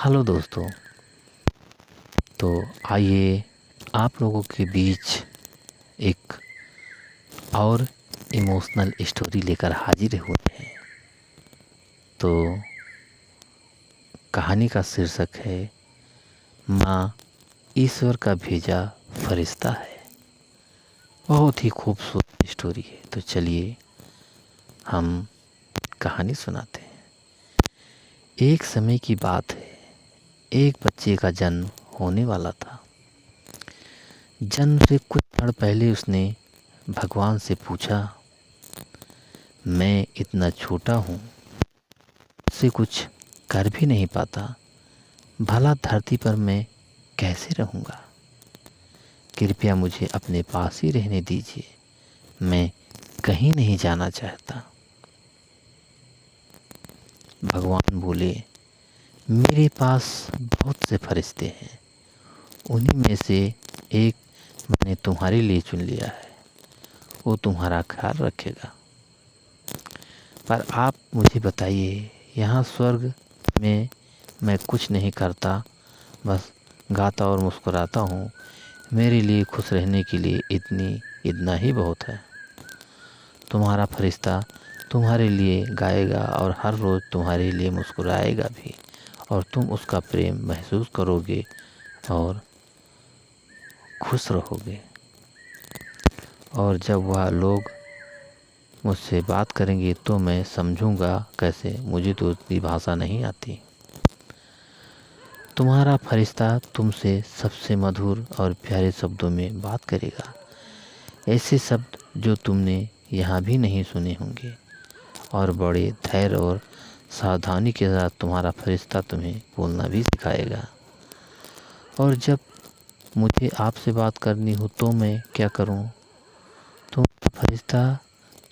Hello दोस्तों। तो आइए आप लोगों के बीच एक और इमोशनल स्टोरी लेकर हाजिर हुए हैं। तो कहानी का शीर्षक है माँ ईश्वर का भेजा फरिश्ता है। बहुत ही खूबसूरत स्टोरी है। तो चलिए हम कहानी सुनाते हैं। एक समय की बात है, एक बच्चे का जन्म होने वाला था। जन्म से कुछ क्षण पहले उसने भगवान से पूछा, मैं इतना छोटा हूँ, मुझसे कुछ कर भी नहीं पाता, भला धरती पर मैं कैसे रहूँगा। कृपया मुझे अपने पास ही रहने दीजिए, मैं कहीं नहीं जाना चाहता। भगवान बोले, मेरे पास बहुत से फरिश्ते हैं, उन्हीं में से एक मैंने तुम्हारे लिए चुन लिया है, वो तुम्हारा ख्याल रखेगा। पर आप मुझे बताइए, यहाँ स्वर्ग में मैं कुछ नहीं करता, बस गाता और मुस्कुराता हूँ। मेरे लिए खुश रहने के लिए इतना ही बहुत है। तुम्हारा फरिश्ता तुम्हारे लिए गाएगा और हर रोज़ तुम्हारे लिए मुस्कुराएगा भी, और तुम उसका प्रेम महसूस करोगे और खुश रहोगे। और जब वह लोग मुझसे बात करेंगे तो मैं समझूंगा कैसे, मुझे तो उतनी भाषा नहीं आती। तुम्हारा फरिश्ता तुमसे सबसे मधुर और प्यारे शब्दों में बात करेगा, ऐसे शब्द जो तुमने यहाँ भी नहीं सुने होंगे। और बड़े धैर्य और सावधानी के साथ तुम्हारा फरिश्ता तुम्हें बोलना भी सिखाएगा। और जब मुझे आपसे बात करनी हो तो मैं क्या करूँ? तुम्हारा फरिश्ता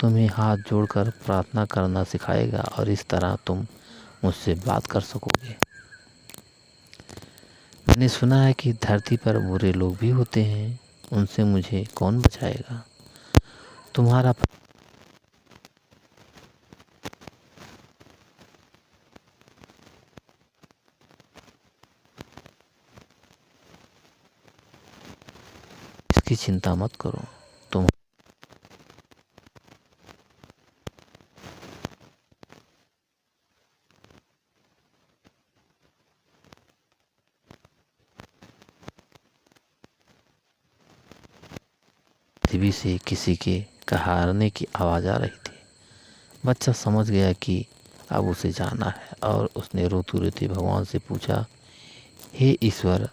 तुम्हें हाथ जोड़कर प्रार्थना करना सिखाएगा, और इस तरह तुम मुझसे बात कर सकोगे। मैंने सुना है कि धरती पर बुरे लोग भी होते हैं, उनसे मुझे कौन बचाएगा? तुम्हारा इसकी चिंता मत करो। तुम पृथ्वी से किसी के कहारने की आवाज़ आ रही थी। बच्चा समझ गया कि अब उसे जाना है, और उसने रोते रोते भगवान से पूछा, हे ईश्वर,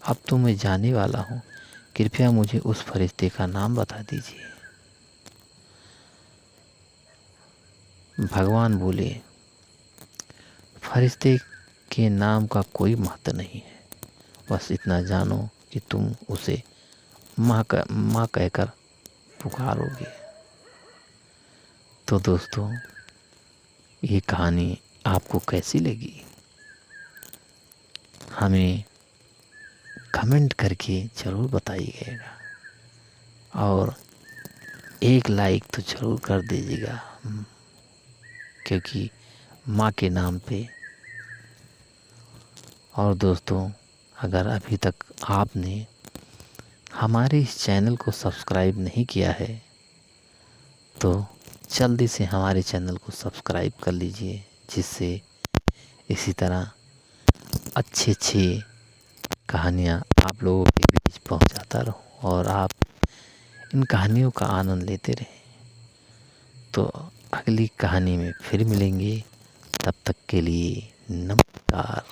अब तो मैं जाने वाला हूँ, कृपया मुझे उस फरिश्ते का नाम बता दीजिए। भगवान बोले, फरिश्ते के नाम का कोई महत्व नहीं है, बस इतना जानो कि तुम उसे माँ कहकर पुकारोगे। तो दोस्तों, ये कहानी आपको कैसी लगी हमें कमेंट करके ज़रूर बताइएगा, और एक लाइक तो ज़रूर कर दीजिएगा, क्योंकि माँ के नाम पे। और दोस्तों, अगर अभी तक आपने हमारे इस चैनल को सब्सक्राइब नहीं किया है तो जल्दी से हमारे चैनल को सब्सक्राइब कर लीजिए, जिससे इसी तरह अच्छी कहानियाँ आप लोगों के बीच पहुंचाता रहूं, और आप इन कहानियों का आनंद लेते रहें। तो अगली कहानी में फिर मिलेंगे, तब तक के लिए नमस्कार।